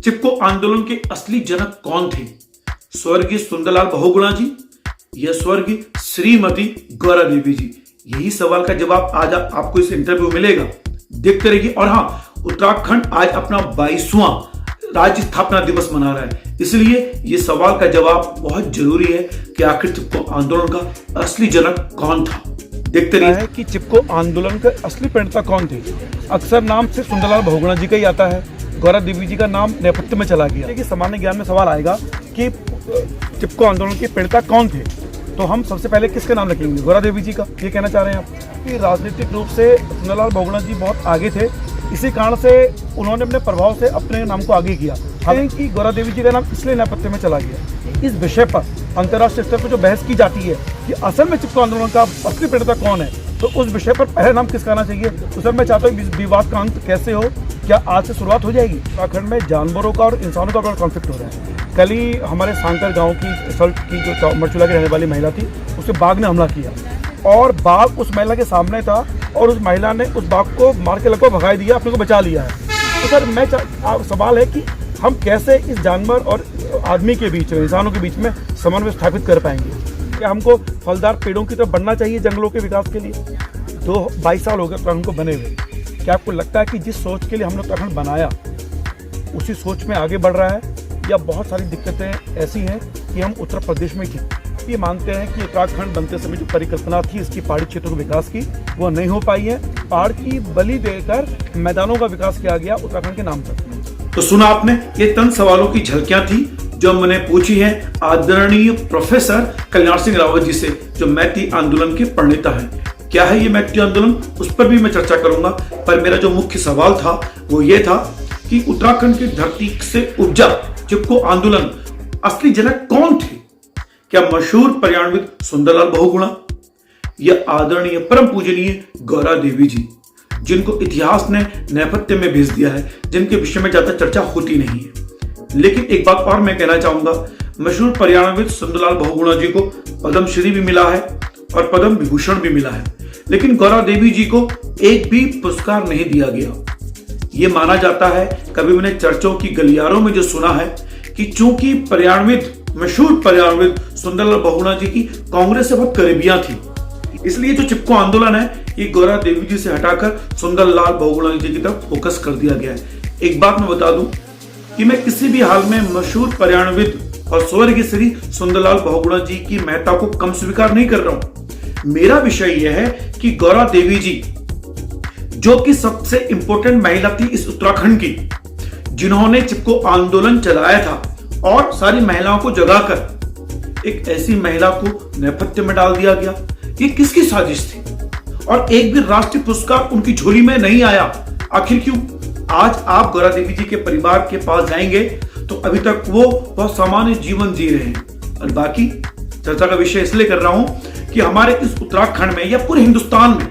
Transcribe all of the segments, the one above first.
चिपको आंदोलन के असली जनक कौन थे? स्वर्गीय सुंदरलाल बहुगुणा जी या स्वर्गीय श्रीमती गौरा देवी जी? यही सवाल का जवाब आज आपको इस इंटरव्यू मिलेगा, देखते रहिए। और हाँ, उत्तराखंड आज अपना 22वां राज्य स्थापना दिवस मना रहा है, इसलिए ये सवाल का जवाब बहुत जरूरी है कि आखिर चिपको आंदोलन का असली जनक कौन था। देखते रहिए कि चिपको आंदोलन का असली प्रणेता कौन थे। अक्सर नाम से सुंदरलाल बहुगुणा जी का ही आता है, गौरा देवी जी का नाम नेपथ्य में चला गया। सामान्य ज्ञान में सवाल आएगा कि चिपको आंदोलन के प्रणेता कौन थे, तो हम सबसे पहले किसका नाम रखेंगे? गौरा देवी जी का। ये कहना चाह रहे हैं आप कि राजनीतिक रूप से सुंदरलाल बहुगुणा जी बहुत आगे थे, इसी कारण से उन्होंने अपने प्रभाव से अपने नाम को आगे किया। हालांकि गौरा देवी जी का नाम इसलिए नेपथ्य में चला गया। इस विषय पर अंतर्राष्ट्रीय स्तर पर जो बहस की जाती है कि असल में चिपको आंदोलन का असली प्रणेता कौन है, तो उस विषय पर पहले नाम किसका आना चाहिए? तो सर मैं चाहता हूँ विवाद का अंत कैसे हो, क्या आज से शुरुआत हो जाएगी? उत्तराखंड में जानवरों का और इंसानों का बड़ा कॉन्फ्लिक्ट हो रहा है। कल ही हमारे सांकर गांव की सल्ट की जो मरचूला की रहने वाली महिला थी, उसे बाघ ने हमला किया और बाघ उस महिला के सामने था और उस महिला ने उस बाघ को मार के लगभग भगा दिया, अपने को बचा लिया है। तो सर सवाल है कि हम कैसे इस जानवर और आदमी के बीच में, इंसानों के बीच में समन्वय स्थापित कर पाएंगे? क्या हमको फलदार पेड़ों की तरफ बढ़ना चाहिए जंगलों के विकास के लिए? 22 साल हो गए उत्तराखंड को बने हुए। क्या आपको लगता है कि जिस सोच के लिए हमने उत्तराखंड बनाया उसी सोच में आगे बढ़ रहा है, या बहुत सारी दिक्कतें ऐसी हैं कि हम उत्तर प्रदेश में ठीक ये मानते हैं कि उत्तराखंड बनते समय जो परिकल्पना थी इसकी पहाड़ी क्षेत्रों के विकास की, वो नहीं हो पाई है। पहाड़ की बलि देकर मैदानों का विकास किया गया उत्तराखंड के नाम पर। तो सुना आपने, ये तंज सवालों की झलकियां थी जो मैंने पूछी है आदरणीय प्रोफेसर कल्याण सिंह रावत जी से, जो मैती आंदोलन के प्रणेता है। क्या है ये मैती आंदोलन, उस पर भी मैं चर्चा करूंगा। पर मेरा जो मुख्य सवाल था वो ये था कि उत्तराखंड की धरती से उपजा चिपको आंदोलन असली जनक कौन थे? क्या मशहूर पर्यावरणविद सुंदरलाल बहुगुणा या आदरणीय परम पूजनीय गौरा देवी जी, जिनको इतिहास ने नेपथ्य में भेज दिया है, जिनके विषय में ज्यादा चर्चा होती नहीं है? लेकिन एक बात और मैं कहना चाहूंगा, मशहूर पर्यावरणविद सुंदरलाल बहुगुणा जी को पद्मश्री भी मिला है और पद्म विभूषण भी मिला है, लेकिन गौरा देवी जी को एक भी पुरस्कार नहीं दिया गया। ये माना जाता है, कभी मैंने चर्चों की गलियारों में जो सुना है, कि चूंकि मशहूर पर्यावरणविद सुंदरलाल बहुगुणा जी की कांग्रेस से बहुत करीबियां थी, इसलिए जो चिपको आंदोलन है ये गौरा देवी जी से हटाकर सुंदरलाल बहुगुणा जी की तरफ फोकस कर दिया गया है। एक बात मैं बता दूं कि मैं किसी भी हाल में मशहूर पर्यावरणविद और स्वर्गीय श्री सुंदरलाल बहुगुणा जी की महत्ता को कम स्वीकार नहीं कर रहा हूं। मेरा विषय यह है कि गौरा देवी जी, जो कि सबसे इंपॉर्टेंट महिला थी इस उत्तराखंड की, जिन्होंने चिपको आंदोलन चलाया था और सारी महिलाओं को जगाकर एक ऐसी महिला को नेपथ्य में डाल दिया गया, ये किसकी साजिश थी? और एक भी राष्ट्रीय पुरस्कार उनकी झोली में नहीं आया। आखिर क्यों? आज आप गौरा देवी जी के परिवार के पास जाएंगे तो अभी तक वो बहुत सामान्य जीवन जी रहे हैं। और बाकी चर्चा का विषय इसलिए कर रहा हूं कि हमारे इस उत्तराखंड में या पूरे हिंदुस्तान में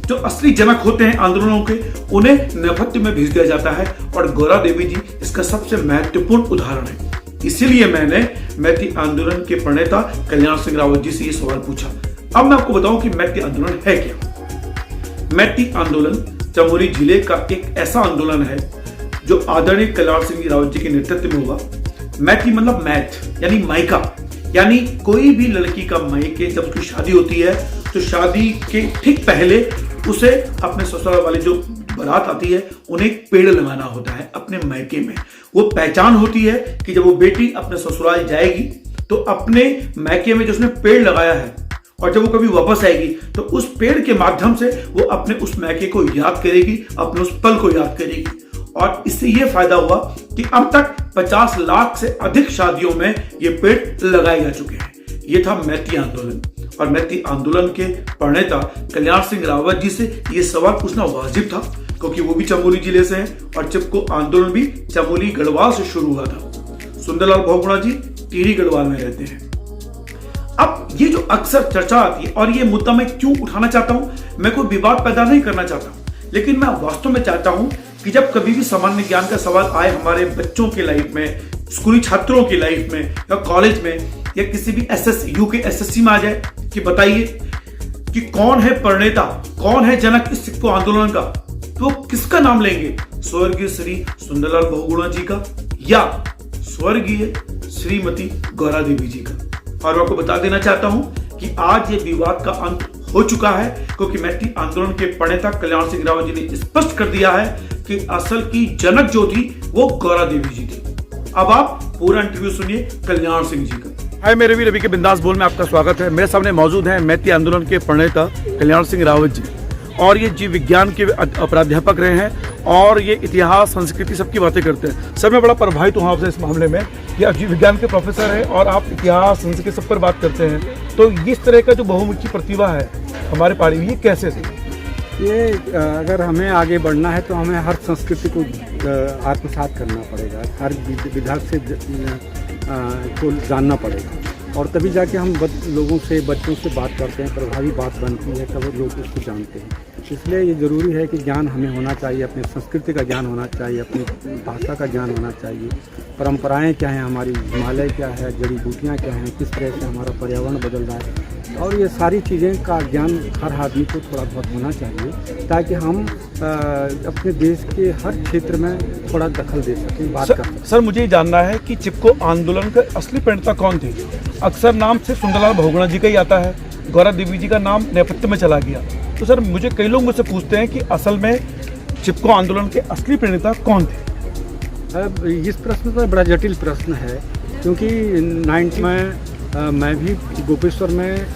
जो असली जनक होते हैं आंदोलनों के, उन्हें नेपथ्य में भेज दिया जाता है और गौरा देवी जी इसका सबसे महत्वपूर्ण उदाहरण है। इसीलिए मैंने मैती आंदोलन के प्रणेता कल्याण सिंह रावत जी से ये सवाल पूछा। अब मैं आपको बताऊं कि मैती आंदोलन है क्या। मैती आंदोलन चमोली जिले का एक ऐसा आंदोलन है जो आदरणीय कल्याण सिंह रावत जी के नेतृत्व में हुआ। मैती मतलब मैथ यानी मायका, यानी कोई भी लड़की का मायके जब उसकी शादी होती है तो शादी के ठीक पहले उसे अपने ससुराल वाले जो बारात आती है उन्हें एक पेड़ लगाना होता है अपने मायके में। वो पहचान होती है कि जब वो बेटी अपने ससुराल जाएगी तो अपने मायके में जो उसने पेड़ लगाया है, और जब वो कभी वापस आएगी तो उस पेड़ के माध्यम से वो अपने उस मायके को याद करेगी, अपने उस पल को याद करेगी। और इससे ये फायदा हुआ कि अब तक 50 लाख से अधिक शादियों में ये पेड़ लगाए जा चुके हैं। ये था मैती आंदोलन। और मैती आंदोलन के प्रणेता कल्याण सिंह रावत जी से ये सवाल पूछना वाजिब था, क्योंकि वो भी चमोली जिले से हैं और चिपको आंदोलन भी चमोली गढ़वाल से शुरू हुआ था। सुंदरलाल बहुगुणा जी टिहरी गढ़वाल में रहते हैं। अब ये जो अक्सर चर्चा आती है, और ये मुद्दा मैं क्यों उठाना चाहता हूं, मैं कोई विवाद पैदा नहीं करना चाहता, लेकिन मैं वास्तव में चाहता हूं कि जब कभी भी सामान्य ज्ञान का सवाल आए हमारे बच्चों के लाइफ में, स्कूली छात्रों की लाइफ में या कॉलेज में या किसी भी यूपीएससी में आ जाए कि बताइए कि कौन है प्रणेता, कौन है जनक इस चिपको आंदोलन का, तो किसका नाम लेंगे? स्वर्गीय श्री सुंदरलाल बहुगुणा जी का या स्वर्गीय श्रीमती गौरा देवी जी का। और मैं आपको बता देना चाहता हूं कि आज ये विवाद का अंत हो चुका है, क्योंकि मैती आंदोलन के प्रणेता कल्याण सिंह रावत जी ने स्पष्ट कर दिया है कि असल की जनक जो थी वो गौरा देवी जी थी। अब आप पूरा इंटरव्यू सुनिए कल्याण सिंह जी का। हाय मेरे भी रवि के बिंदास बोल में आपका स्वागत है। मेरे सामने मौजूद हैं मैती आंदोलन के प्रणेता कल्याण सिंह रावत जी, और ये जीव विज्ञान के प्राध्यापक रहे हैं और ये इतिहास संस्कृति सबकी बातें करते हैं। सर मैं बड़ा प्रभावित हूँ आपसे इस मामले में कि आप जीव विज्ञान के प्रोफेसर हैं और आप इतिहास संस्कृति सब पर बात करते हैं, तो इस तरह का जो बहुमुखी प्रतिभा है हमारे पारी में, ये कैसे से? ये अगर हमें आगे बढ़ना है तो हमें हर संस्कृति को आत्मसात करना पड़ेगा, हर विधा से को जानना पड़ेगा, और तभी जाके हम लोगों से, बच्चों से बात करते हैं, प्रभावी बात बनती है, तब लोग उसको जानते हैं। इसलिए ये ज़रूरी है कि ज्ञान हमें होना चाहिए, अपनी संस्कृति का ज्ञान होना चाहिए, अपनी भाषा का ज्ञान होना चाहिए, परंपराएं क्या हैं हमारी, हिमालय क्या है, जड़ी बूटियाँ क्या हैं, किस तरह से हमारा पर्यावरण बदल रहा है, और ये सारी चीज़ें का ज्ञान हर आदमी को थोड़ा बहुत होना चाहिए, ताकि हम अपने देश के हर क्षेत्र में थोड़ा दखल दे सकें, बात कर सकें। सर मुझे ये जानना है कि चिपको आंदोलन का असली प्रणेता कौन थे? अक्सर नाम से सुंदरलाल बहुगुणा जी का ही आता है, गौरा देवी जी का नाम नेपथ्य में चला गया। तो सर मुझे कई लोग मुझसे पूछते हैं कि असल में चिपको आंदोलन के असली प्रणेता कौन थे? अब इस प्रश्न तो बड़ा जटिल प्रश्न है, क्योंकि 90 में मैं भी गोपेश्वर में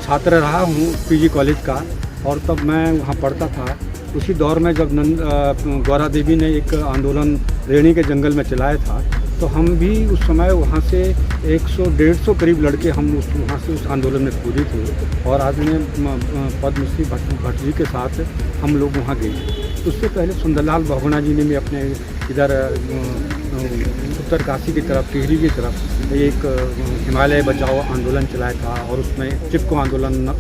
छात्र रहा हूँ पीजी कॉलेज का, और तब मैं वहाँ पढ़ता था। उसी दौर में जब गौरा देवी ने एक आंदोलन रेणी के जंगल में चलाया था, तो हम भी उस समय वहाँ से 100-150 करीब लड़के हम वहाँ से उस आंदोलन में कूदे थे, और आज में पद्मश्री भट्ट जी के साथ हम लोग वहाँ गए। उससे पहले सुंदरलाल बहुगुणा जी ने भी अपने इधर उत्तर काशी की तरफ, टिहरी की तरफ एक हिमालय बचाओ आंदोलन चलाया था, और उसमें चिपको आंदोलन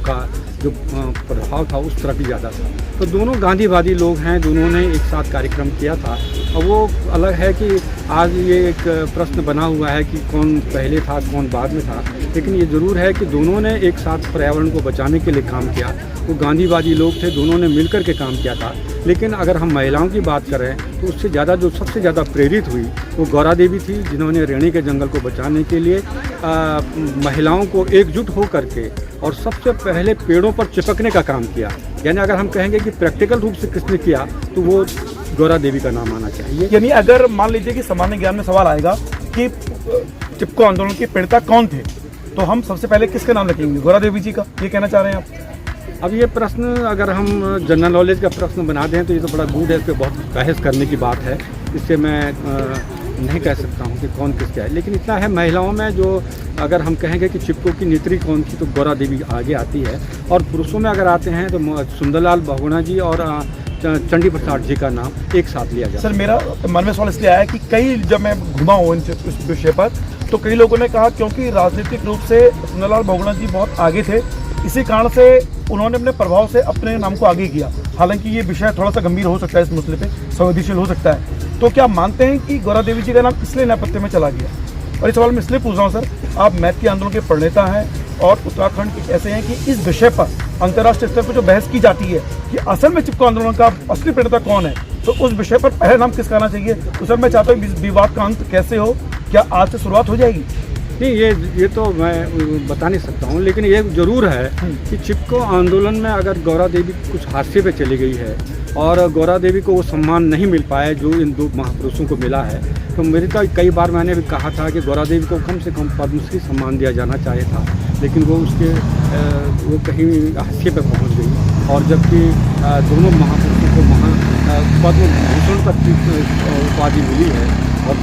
का जो प्रभाव था उस तरफ ही ज़्यादा था। तो दोनों गांधीवादी लोग हैं, दोनों ने एक साथ कार्यक्रम किया था। और वो अलग है कि आज ये एक प्रश्न बना हुआ है कि कौन पहले था कौन बाद में था, लेकिन ये ज़रूर है कि दोनों ने एक साथ पर्यावरण को बचाने के लिए काम किया। वो गांधीवादी लोग थे, दोनों ने मिलकर के काम किया था। लेकिन अगर हम महिलाओं की बात करें तो उससे ज़्यादा जो सबसे ज़्यादा प्रेरित हुई वो गौरा देवी थी, जिन्होंने रेणी के जंगल को बचाने के लिए महिलाओं को एकजुट हो करके और सबसे पहले पेड़ों पर चिपकने का काम किया। यानी अगर हम कहेंगे कि प्रैक्टिकल रूप से किसने किया तो वो गौरा देवी का नाम आना चाहिए। यानी अगर मान लीजिए कि सामान्य ज्ञान में सवाल आएगा कि चिपको आंदोलन के प्रणेता कौन थे, तो हम सबसे पहले किसके नाम रखेंगे? गौरा देवी जी का, ये कहना चाह रहे हैं आप? अब ये प्रश्न अगर हम जनरल नॉलेज का प्रश्न बना दें तो ये तो बड़ा गूढ़ है, इस पर बहुत बहस करने की बात है। इससे मैं नहीं कह सकता हूँ कि कौन किसका है, लेकिन इतना है महिलाओं में जो अगर हम कहेंगे कि चिपको की नेत्री कौन थी तो गौरा देवी आगे आती है, और पुरुषों में अगर आते हैं तो सुंदरलाल बहुगुणा जी और चंडी प्रसाद जी का नाम एक साथ लिया जाए। सर मेरा मन में सवाल इसलिए आया कि कई जब मैं घुमा हूँ इस विषय पर, तो कई लोगों ने कहा क्योंकि राजनीतिक रूप से सुंदरलाल बहुगुणा जी बहुत आगे थे, इसी कारण से उन्होंने अपने प्रभाव से अपने नाम को आगे किया। हालांकि ये विषय थोड़ा सा गंभीर हो सकता है, इस मसले पे संवेदनशील हो सकता है। तो क्या मानते हैं कि गौरा देवी जी का नाम इसलिए नेपथ्य में चला गया? और इस सवाल में इसलिए पूछ रहा हूँ सर, आप मैती आंदोलन के प्रणेता हैं और उत्तराखंड के ऐसे हैं कि इस विषय पर अंतर्राष्ट्रीय स्तर पर जो बहस की जाती है कि असल में चिपको आंदोलन का असली प्रणेता कौन है, तो उस विषय पर पहले नाम किसका आना चाहिए? तो सर मैं चाहता हूँ विवाद का अंत कैसे हो, क्या आज से शुरुआत हो जाएगी? नहीं, ये तो मैं बता नहीं सकता हूँ, लेकिन ये जरूर है कि चिपको आंदोलन में अगर गौरा देवी कुछ हादसे पे चली गई है और गौरा देवी को वो सम्मान नहीं मिल पाया जो इन दो महापुरुषों को मिला है, तो मेरी तो कई बार मैंने भी कहा था कि गौरा देवी को कम से कम पद्मश्री सम्मान दिया जाना चाहिए था, लेकिन वो कहीं हादसे पे पहुँच गई। और जबकि दोनों महापुरुषों को पद्म भूषण तक उपाधि मिली है, और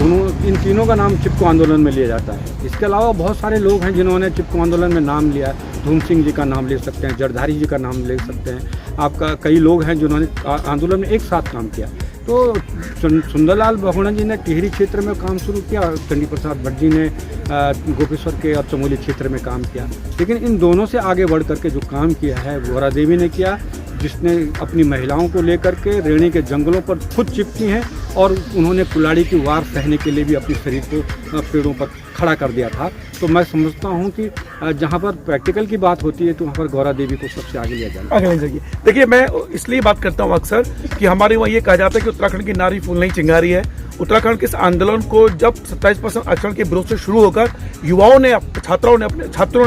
इन तीनों का नाम चिपको आंदोलन में लिया जाता है। इसके अलावा बहुत सारे लोग हैं जिन्होंने चिपको आंदोलन में नाम लिया। धूम सिंह जी का नाम ले सकते हैं, जरधारी जी का नाम ले सकते हैं, आपका कई लोग हैं जिन्होंने आंदोलन में एक साथ काम किया। तो सुंदरलाल बहुगुणा जी ने टिहरी क्षेत्र में काम शुरू किया, चंडी प्रसाद भट्ट जी ने गोपेश्वर के और चमोली क्षेत्र में काम किया। लेकिन इन दोनों से आगे बढ़ करके जो काम किया है गौरा देवी ने किया, जिसने अपनी महिलाओं को लेकर के रेणी के जंगलों पर खुद चिपकी हैं, और उन्होंने कुल्हाड़ी की वार सहने के लिए भी अपने शरीर को पेड़ों पर खड़ा कर दिया था। तो मैं समझता हूँ कि जहाँ पर प्रैक्टिकल की बात होती है तो वहाँ पर गौरा देवी को सबसे आगे लिया जाना। आगे ले जाइए। देखिए, मैं इसलिए बात करता हूँ अक्सर कि हमारे वहाँ ये कहा जाता है कि उत्तराखंड की नारी फूल नहीं चिंगारी है। उत्तराखंड के इस आंदोलन को जब 27% आरक्षण के विरोध से शुरू होकर युवाओं ने, छात्रों ने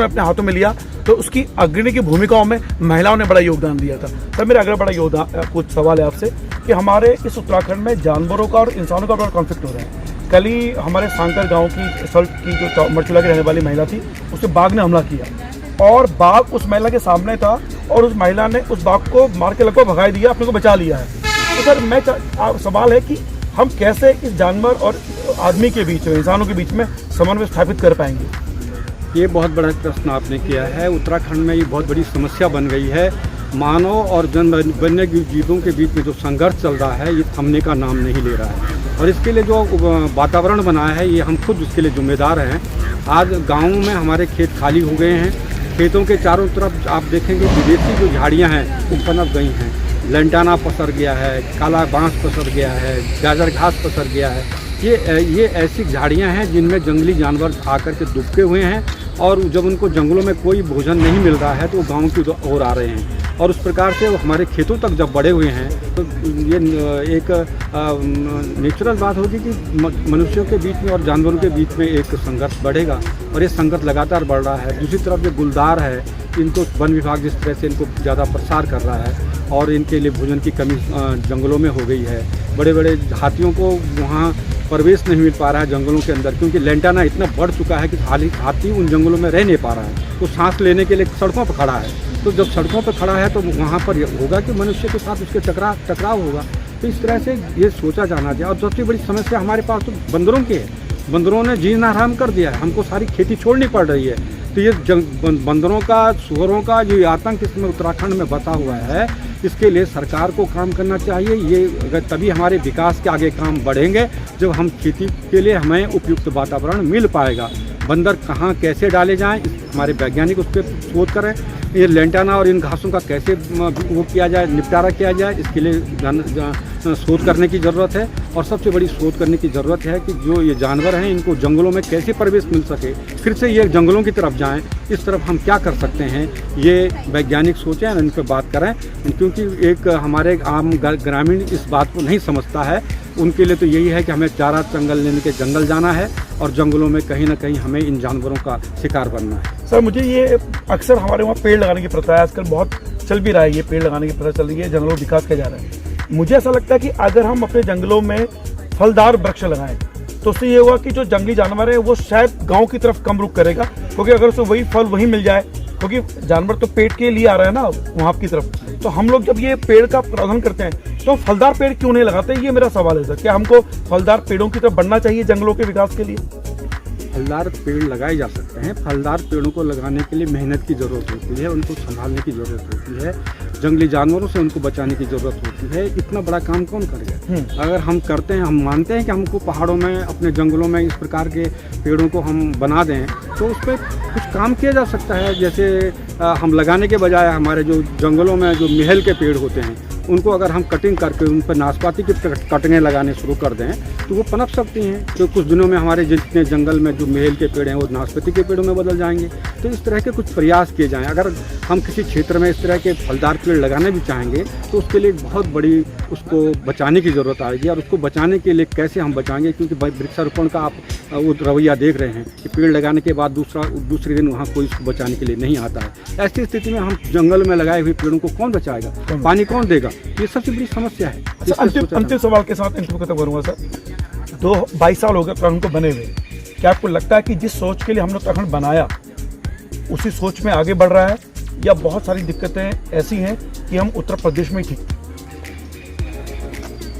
अपने हाथों में लिया, तो उसकी अग्रणी की भूमिकाओं में महिलाओं ने बड़ा योगदान दिया था। सर, मेरा अगला बड़ा योगदान कुछ सवाल है आपसे कि हमारे इस उत्तराखंड में जानवरों का और इंसानों का बड़ा कॉन्फ्लिक्ट हो रहा है। कल ही हमारे सांकर गांव की सल्ट की जो मरचुला की रहने वाली महिला थी, उसे बाघ ने हमला किया और बाघ उस महिला के सामने था और उस महिला ने उस बाघ को मार के लगभग भगा दिया, अपने को बचा लिया है। तो सर, सवाल है कि हम कैसे इस जानवर और आदमी के बीच में, इंसानों के बीच में समन्वय स्थापित कर पाएंगे? ये बहुत बड़ा प्रश्न आपने किया है। उत्तराखंड में ये बहुत बड़ी समस्या बन गई है। मानव और वन्य जीवों के बीच में जो संघर्ष चल रहा है, ये थमने का नाम नहीं ले रहा है। और इसके लिए जो वातावरण बनाया है, ये हम खुद उसके लिए जिम्मेदार हैं। आज गाँवों में हमारे खेत खाली हो गए हैं। खेतों के चारों तरफ आप देखेंगे विदेशी जो झाड़ियाँ हैं वो पनप गई हैं। लंटाना पसर गया है, काला बांस पसर गया है, गाजर घास पसर गया है। ये ऐसी झाड़ियाँ हैं जिनमें जंगली जानवर आकर के दुबके हुए हैं और जब उनको जंगलों में कोई भोजन नहीं मिल रहा है तो वो गाँव की ओर आ रहे हैं और उस प्रकार से वो हमारे खेतों तक जब बढ़े हुए हैं तो ये एक नेचुरल बात होगी कि मनुष्यों के बीच में और जानवरों के बीच में एक संघर्ष बढ़ेगा और ये संघर्ष लगातार बढ़ रहा है। दूसरी तरफ जो गुलदार है, इनको वन विभाग जिस तरह से इनको ज़्यादा प्रसार कर रहा है और इनके लिए भोजन की कमी जंगलों में हो गई है। बड़े बड़े हाथियों को वहाँ प्रवेश नहीं मिल पा रहा है जंगलों के अंदर, क्योंकि लैंटाना इतना बढ़ चुका है कि हाथी उन जंगलों में रह नहीं पा रहा है। तो सांस लेने के लिए सड़कों पर खड़ा है। तो जब सड़कों पर खड़ा है तो वहाँ पर होगा कि मनुष्य के साथ उसके टकराव होगा। तो इस तरह से ये सोचा जाना चाहिए। और सबसे बड़ी समस्या हमारे पास तो बंदरों की है। बंदरों ने जीना हराम कर दिया है, हमको सारी खेती छोड़नी पड़ रही है। तो ये बंदरों का, सुअरों का जो आतंक इसमें उत्तराखंड में बसा हुआ है, इसके लिए सरकार को काम करना चाहिए। ये तभी हमारे विकास के आगे काम बढ़ेंगे जब हम खेती के लिए हमें उपयुक्त वातावरण मिल पाएगा। बंदर कहाँ कैसे डाले जाएं, हमारे वैज्ञानिक उस पर शोध करें। ये लैंटाना और इन घासों का कैसे वो किया जाए, निपटारा किया जाए, इसके लिए शोध करने की ज़रूरत है। और सबसे बड़ी शोध करने की ज़रूरत है कि जो ये जानवर हैं इनको जंगलों में कैसे प्रवेश मिल सके, फिर से ये जंगलों की तरफ जाएं। इस तरफ हम क्या कर सकते हैं, ये वैज्ञानिक सोचें और इन पर बात करें। क्योंकि एक हमारे आम ग्रामीण इस बात को नहीं समझता है। उनके लिए तो यही है कि हमें चारा जंगल लेने के जंगल जाना है और जंगलों में कहीं ना कहीं हमें इन जानवरों का शिकार बनना है। सर, मुझे ये अक्सर हमारे वहाँ पेड़ लगाने की प्रथा है, आजकल बहुत चल भी रहा है, ये पेड़ लगाने की प्रथा चल रही है, जंगलों विकास किया जा रहा है। मुझे ऐसा लगता है कि अगर हम अपने जंगलों में फलदार वृक्ष लगाएं तो उससे ये होगा कि जो जंगली जानवर है वो शायद गांव की तरफ कम रुख करेगा, क्योंकि अगर उसे वही फल वहीं मिल जाए, क्योंकि जानवर तो पेट के लिए आ रहा है ना वहाँ की तरफ। तो हम लोग जब ये पेड़ का प्रबंधन करते हैं तो फलदार पेड़ क्यों नहीं लगाते, ये मेरा सवाल है सर। क्या हमको फलदार पेड़ों की तरफ बढ़ना चाहिए जंगलों के विकास के लिए? फलदार पेड़ लगाए जा सकते हैं। फलदार पेड़ों को लगाने के लिए मेहनत की ज़रूरत होती है, उनको संभालने की ज़रूरत होती है, जंगली जानवरों से उनको बचाने की ज़रूरत होती है। इतना बड़ा काम कौन करेगा? अगर हम करते हैं, हम मानते हैं कि हमको पहाड़ों में, अपने जंगलों में इस प्रकार के पेड़ों को हम बना दें तो उस पर कुछ काम किया जा सकता है। जैसे हम लगाने के बजाय हमारे जो जंगलों में जो महल के पेड़ होते हैं उनको अगर हम कटिंग करके उन पर नाशपाती की कटिंगें लगाने शुरू कर दें तो वो पनप सकती हैं। तो कुछ दिनों में हमारे जितने जंगल में जो महल के पेड़ हैं वो नाशपाती के पेड़ों में बदल जाएंगे। तो इस तरह के कुछ प्रयास किए जाएं। अगर हम किसी क्षेत्र में इस तरह के फलदार पेड़ लगाने भी चाहेंगे तो उसके लिए बहुत बड़ी उसको बचाने की ज़रूरत आएगी। और उसको बचाने के लिए कैसे हम बचाएंगे, क्योंकि वृक्षारोपण का आप वो रवैया देख रहे हैं कि पेड़ लगाने के बाद दूसरे दिन वहाँ कोई उसको बचाने के लिए नहीं आता है। ऐसी स्थिति में हम जंगल में लगाए हुए पेड़ों को कौन बचाएगा, पानी कौन देगा? ये सबसे बड़ी समस्या है। अंतिम सवाल के साथ इंटरव्यू खत्म करूंगा सर। 22 साल हो गए उत्तराखंड को बने हुए। क्या आपको लगता है कि जिस सोच के लिए हमने उत्तराखंड बनाया उसी सोच में आगे बढ़ रहा है, या बहुत सारी दिक्कतें ऐसी हैं कि हम उत्तर प्रदेश में ही ठीक?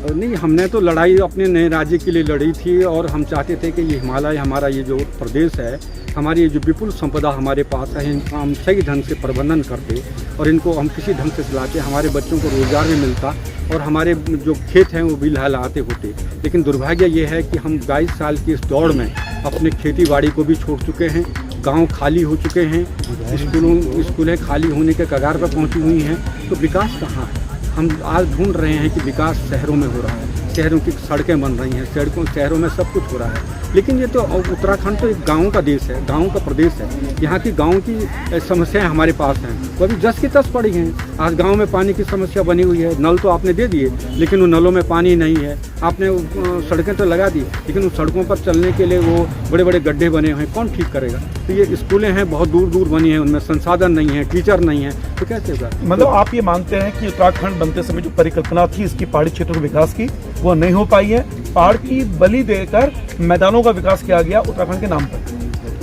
नहीं, हमने तो लड़ाई अपने नए राज्य के लिए लड़ी थी और हम चाहते थे कि ये हिमालय, हमारा ये जो प्रदेश है, हमारी ये जो विपुल संपदा हमारे पास है, इनका हम सही ढंग से प्रबंधन करते और इनको हम किसी ढंग से चलाते, हमारे बच्चों को रोज़गार भी मिलता और हमारे जो खेत हैं वो भी लहलहाते होते। लेकिन दुर्भाग्य ये है कि हम 22 साल की इस दौड़ में अपने खेती बाड़ी को भी छोड़ चुके हैं, गांव खाली हो चुके हैं, स्कूलें खाली होने के कगार पर पहुंची हुई हैं। तो विकास कहाँ है? हम आज ढूंढ रहे हैं कि विकास शहरों में हो रहा है। शहरों की सड़कें बन रही हैं, शहरों में सब कुछ हो रहा है। लेकिन ये तो उत्तराखंड तो एक गाँव का देश है, गाँव का प्रदेश है। यहाँ की गाँव की समस्याएं हमारे पास हैं, वो अभी 10 की 10 पड़ी हैं। आज गांव में पानी की समस्या बनी हुई है। नल तो आपने दे दिए, लेकिन उन नलों में पानी नहीं है। आपने सड़कें तो लगा दी, लेकिन उन सड़कों पर चलने के लिए वो बड़े बड़े गड्ढे बने हुए हैं, कौन ठीक करेगा? तो ये स्कूलें हैं बहुत दूर दूर बनी हैं, उनमें संसाधन नहीं है, टीचर नहीं है, तो कैसे होगा? मतलब आप ये मानते हैं कि उत्तराखंड बनते समय जो परिकल्पना थी इसकी पहाड़ी क्षेत्रों के विकास की, वो नहीं हो पाई है। पहाड़ की बलि देकर मैदानों का विकास किया गया उत्तराखंड के नाम पर।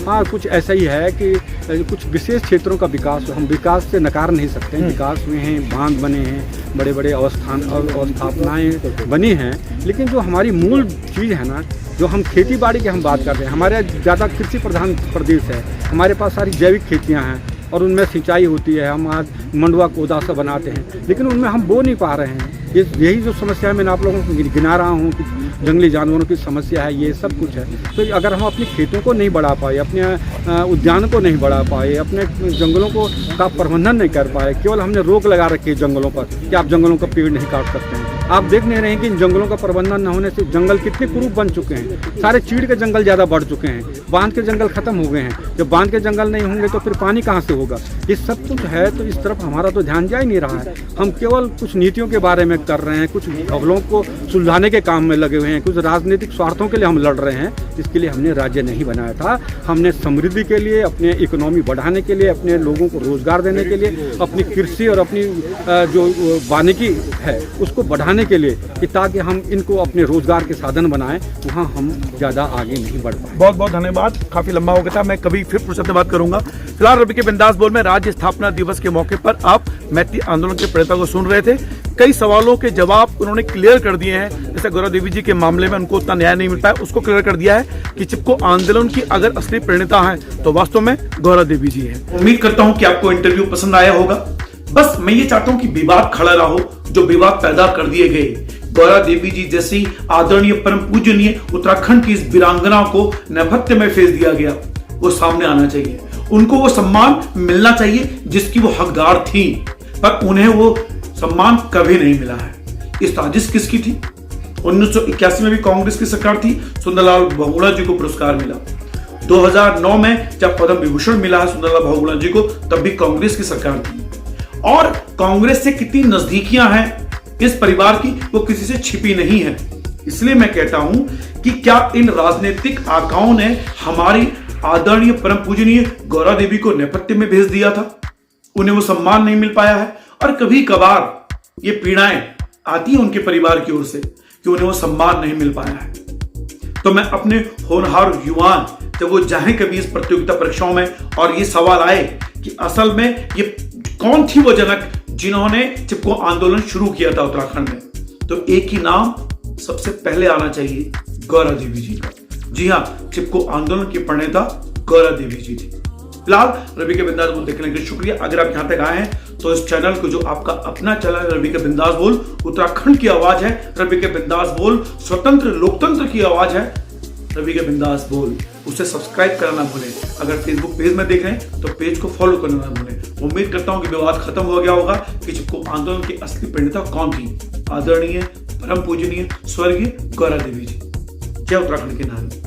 हाँ, कुछ ऐसा ही है कि कुछ विशेष क्षेत्रों का विकास हम विकास से नकार नहीं सकते हैं। विकास में हैं, बांध बने हैं, बड़े बड़े अवस्थापनाएँ बनी हैं, लेकिन जो हमारी मूल चीज़ है ना, जो हम खेती बाड़ी की हम बात करते हैं, हमारे ज़्यादा कृषि प्रधान प्रदेश है। हमारे पास सारी जैविक खेतियाँ हैं और उनमें सिंचाई होती है। हम आज मंडुआ कोदा से बनाते हैं, लेकिन उनमें हम बो नहीं पा रहे हैं। यही जो समस्या है, मैंने आप लोगों को गिना रहा हूँ कि जंगली जानवरों की समस्या है, ये सब कुछ है। तो अगर हम अपने खेतों को नहीं बढ़ा पाए, अपने उद्यान को नहीं बढ़ा पाए, अपने जंगलों को का प्रबंधन नहीं कर पाए, केवल हमने रोक लगा रखी है जंगलों पर कि आप जंगलों का पेड़ नहीं काट सकते हैं। आप देख नहीं रहे हैं कि इन जंगलों का प्रबंधन न होने से जंगल कितने कुरूप बन चुके हैं। सारे चीड़ के जंगल ज़्यादा बढ़ चुके हैं, बांध के जंगल खत्म हो गए हैं। जब बांध के जंगल नहीं होंगे तो फिर पानी कहाँ से होगा? ये सब कुछ है, तो इस तरफ हमारा तो ध्यान जा ही नहीं रहा है। हम केवल कुछ नीतियों के बारे में कर रहे हैं, कुछ अवलों को सुलझाने के काम में लगे हुए हैं, कुछ राजनीतिक स्वार्थों के लिए हम लड़ रहे हैं। इसके लिए हमने राज्य नहीं बनाया था। हमने समृद्धि के लिए, अपने इकोनॉमी बढ़ाने के लिए, अपने लोगों को रोजगार देने के लिए, अपनी कृषि और अपनी जो वानिकी है उसको बढ़ाने के लिए, कि ताकि हम इनको अपने रोजगार के साधन बनाएं, वहाँ हम ज़्यादा आगे नहीं बढ़ पाए। बहुत बहुत धन्यवाद। काफी लंबा हो गया था, मैं कभी फिर फुर्सत में बात करूंगा। फिलहाल रवि के बिंदास बोल में राज्य स्थापना दिवस के मौके पर आप मैती आंदोलन के प्रणेता को सुन रहे थे। कई सवालों के जवाब उन्होंने क्लियर कर दिए हैं। जैसे गौरा देवी जी के मामले में उनको उतना न्याय नहीं मिल पाया, उसको क्लियर कर दिया है कि चिपको आंदोलन की अगर असली प्रणेता है तो वास्तव में गौरा देवी जी है। उम्मीद करता हूं कि आपको इंटरव्यू पसंद आया होगा। बस मैं ये चाहता हूं कि विवाद खड़ा ना हो, जो विवाद पैदा कर दिए गए। गौरा देवी जी जैसी आदरणीय परम पूजनीय उत्तराखंड की इस वीरांगना को नैपथ्य में फेंक दिया गया, वो सामने आना चाहिए। उनको वो सम्मान मिलना चाहिए जिसकी वो हकदार थी, पर उन्हें वो सम्मान कभी नहीं मिला है। इस साजिश किसकी थी? 1981 में भी कांग्रेस की सरकार थी, सुंदरलाल बहुगुणा जी को पुरस्कार मिला। 2009 में जब पद्म विभूषण मिला है सुंदरलाल बहुगुणा जी को, तब भी कांग्रेस की सरकार थी। और कांग्रेस से कितनी नजदीकियां हैं इस परिवार की, वो किसी से छिपी नहीं है। इसलिए मैं कहता हूं कि क्या इन राजनीतिक आकाओं ने हमारी आदरणीय परम पूजनीय गौरा देवी को नेपथ्य में भेज दिया था? उन्हें वो सम्मान नहीं मिल पाया है, और कभी कभार ये पीड़ाएं आती है उनके परिवार की ओर से कि उन्हें वो सम्मान नहीं मिल पाया है। तो मैं अपने होनहार युवान जब वो जाएं कभी इस प्रतियोगिता परीक्षाओं में और ये सवाल आए कि असल में ये कौन थी वो जनक जिन्होंने चिपको आंदोलन शुरू किया था उत्तराखंड में, तो एक ही नाम सबसे पहले आना चाहिए, गौरा देवी जी का। जी हाँ, चिपको आंदोलन की प्रणेता गौरा देवी जी थी। फिलहाल रवि के बिंदास बोल देखने के लिए शुक्रिया। अगर आप यहां तक आए हैं तो इस चैनल को, जो आपका अपना चैनल रवि के बिंदास बोल, उत्तराखंड की आवाज है, रवि के बिंदास बोल स्वतंत्र लोकतंत्र की आवाज है, रवि के बिंदास बोल, उसे सब्सक्राइब करना ना भूलें। अगर फेसबुक पेज में देख रहे हैं तो पेज को फॉलो करना ना भूलें। उम्मीद करता हूं कि विवाद खत्म हो गया होगा कि चिपको आंदोलन की असली प्रणेता कौन थी। आदरणीय परम पूजनीय स्वर्गीय गौरा देवी जी। जय उत्तराखंड के नारी।